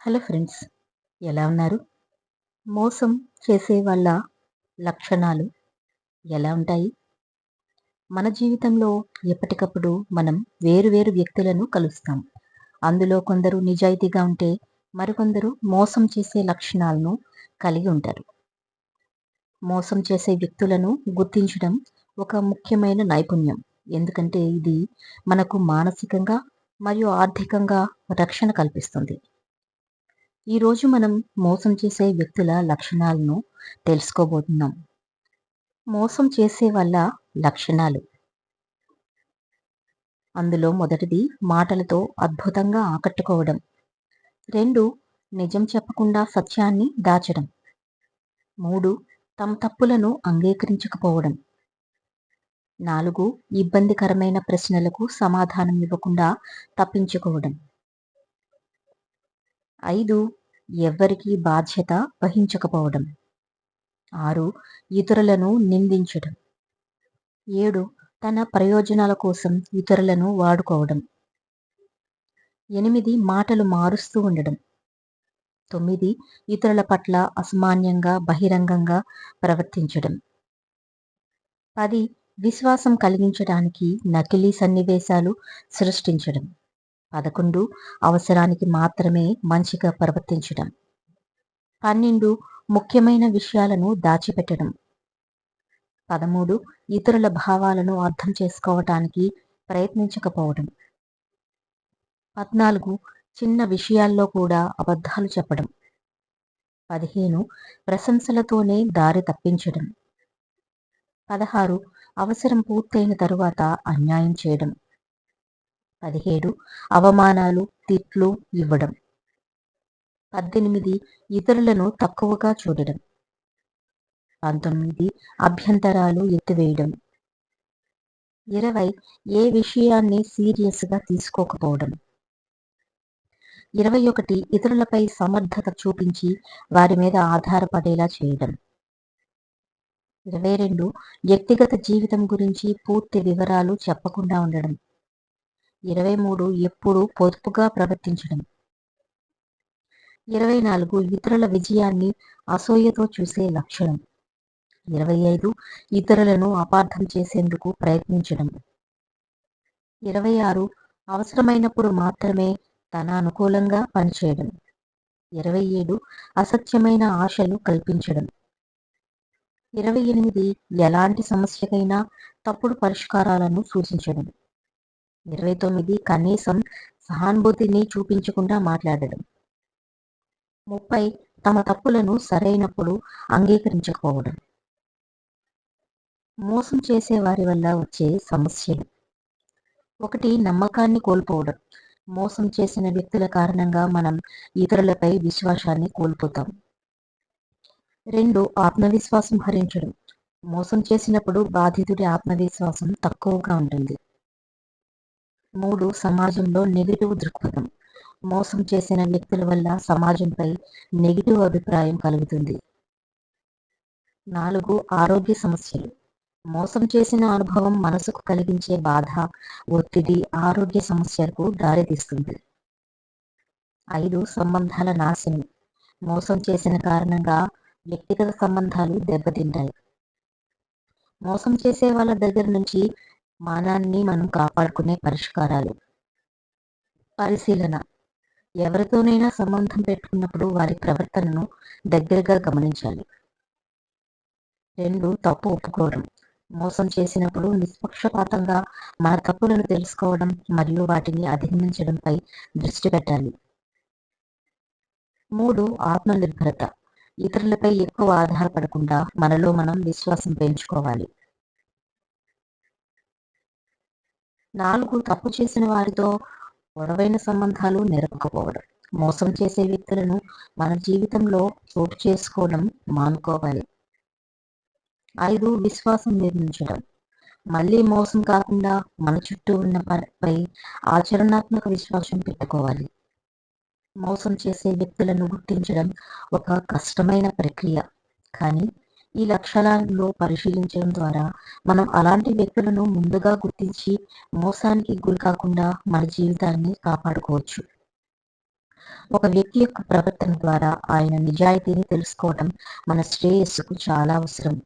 Hello friends, ఎలా ఉన్నారు? మోసం చేసే వాళ్ళ లక్షణాలు ఎలా ఉంటాయి? మన జీవితంలో ఎప్పటికప్పుడు మనం వేరు వేరు వ్యక్తులను కలుస్తాం. అందులో కొందరు నిజాయితీగా ఉంటే, మరికొందరు మోసం చేసే లక్షణాలను కలిగి ఉంటారు. మోసం చేసే వ్యక్తులను గుర్తించడం ఒక ముఖ్యమైన నైపుణ్యం. ఎందుకంటే ఇది మనకు మానసికంగా మరియు ఆర్థికంగా రక్షణ కల్పిస్తుంది. ఈరోజు మనం మోసం చేసే వ్యక్తుల లక్షణాలను తెలుసుకోబోతున్నాం. మోసం చేసే వాళ్ళ లక్షణాలు. అందులో మొదటిది మాటలతో అద్భుతంగా ఆకట్టుకోవడం. 2 నిజం చెప్పకుండా సత్యాన్ని దాచడం. 3 తమ తప్పులను అంగీకరించకపోవడం. 4 ఇబ్బందికరమైన ప్రశ్నలకు సమాధానం ఇవ్వకుండా తప్పించుకోవడం. 5 ఎవ్వరికీ బాధ్యత వహించకపోవడం. 6 ఇతరులను నిందించడం. 7 తన ప్రయోజనాల కోసం ఇతరులను వాడుకోవడం. 8 మాటలు మారుస్తూ ఉండడం. 9 ఇతరుల పట్ల అసామాన్యంగా బహిరంగంగా ప్రవర్తించడం. 10 విశ్వాసం కలిగించడానికి నకిలీ సన్నివేశాలు సృష్టించడం. 11 అవసరానికి మాత్రమే మంచిగా ప్రవర్తించడం. 12 ముఖ్యమైన విషయాలను దాచిపెట్టడం. 13 ఇతరుల భావాలను అర్థం చేసుకోవటానికి ప్రయత్నించకపోవడం. 14 చిన్న విషయాల్లో కూడా అబద్ధాలు చెప్పడం. 15 ప్రశంసలతోనే దారి తప్పించడం. 16 అవసరం పూర్తయిన తరువాత అన్యాయం చేయడం. 17 అవమానాలు, తిట్లు ఇవ్వడం. 18 ఇతరులను తక్కువగా చూడడం. 19 అభ్యంతరాలు ఎత్తివేయడం. 20 ఏ విషయాన్ని సీరియస్గా తీసుకోకపోవడం. 21 ఇతరులపై సమర్థత చూపించి వారి మీద ఆధారపడేలా చేయడం. 22 వ్యక్తిగత జీవితం గురించి పూర్తి వివరాలు చెప్పకుండా ఉండడం. 23 ఎప్పుడూ పొదుపుగా ప్రవర్తించడం. 24 ఇతరుల విజయాన్ని అసూయతో చూసే లక్షణం. 25 ఇతరులను అపార్థం చేసేందుకు ప్రయత్నించడం. 26 అవసరమైనప్పుడు మాత్రమే తన అనుకూలంగా పనిచేయడం. 27 అసత్యమైన ఆశలు కల్పించడం. 28 ఎలాంటి సమస్యకైనా తప్పుడు పరిష్కారాలను సూచించడం. 29 కనీసం సహానుభూతిని చూపించకుండా మాట్లాడడం. 30 తమ తప్పులను సరైనప్పుడు అంగీకరించకపోవడం. మోసం చేసే వారి వల్ల వచ్చే సమస్యలు. 1 నమ్మకాన్ని కోల్పోవడం. మోసం చేసిన వ్యక్తుల కారణంగా మనం ఇతరులపై విశ్వాసాన్ని కోల్పోతాం. 2 ఆత్మవిశ్వాసం హరించడం. మోసం చేసినప్పుడు బాధితుడి ఆత్మవిశ్వాసం తక్కువగా ఉంటుంది. 3 సమాజంలో నెగిటివ్ దృక్పథం. మోసం చేసిన వ్యక్తుల వల్ల సమాజంపై నెగిటివ్ అభిప్రాయం కలుగుతుంది. 4 ఆరోగ్య సమస్యలు. మోసం చేసిన అనుభవం మనసుకు కలిగించే బాధ, ఒత్తిడి ఆరోగ్య సమస్యలకు దారితీస్తుంది. 5 సంబంధాల నాశనం. మోసం చేసిన కారణంగా వ్యక్తిగత సంబంధాలు దెబ్బతింటాయి. మోసం చేసే వాళ్ళ దగ్గర నుంచి మానాన్ని మనం కాపాడుకునే పరిష్కారాలు. పరిశీలన. ఎవరితోనైనా సంబంధం పెట్టుకున్నప్పుడు వారి ప్రవర్తనను దగ్గరగా గమనించాలి. 2 తప్పు ఒప్పుకోవడం. మోసం చేసినప్పుడు నిష్పక్షపాతంగా మన తప్పులను తెలుసుకోవడం మరియు వాటిని అధిగమించడంపై దృష్టి పెట్టాలి. 3 ఆత్మనిర్భరత. ఇతరులపై ఎక్కువ ఆధారపడకుండా మనలో మనం విశ్వాసం పెంచుకోవాలి. 4 తప్పు చేసిన వారితో పొడవైన సంబంధాలు నెరపకపోవడం. మోసం చేసే వ్యక్తులను మన జీవితంలో చోటు చేసుకోవడం మానుకోవాలి. 5 విశ్వాసం నిర్మించడం. మళ్ళీ మోసం కాకుండా మన చుట్టూ ఉన్న వారిపై ఆచరణాత్మక విశ్వాసం పెట్టుకోవాలి. మోసం చేసే వ్యక్తులను గుర్తించడం ఒక కష్టమైన ప్రక్రియ, కానీ ఈ లక్షణాలను పరిశీలించడం ద్వారా మనం అలాంటి వ్యక్తులను ముందుగా గుర్తించి మోసానికి గురి కాకుండా మన జీవితాన్ని కాపాడుకోవచ్చు. ఒక వ్యక్తి యొక్క ప్రవర్తన ద్వారా ఆయన నిజాయితీని తెలుసుకోవటం మన శ్రేయస్సుకు చాలా అవసరం.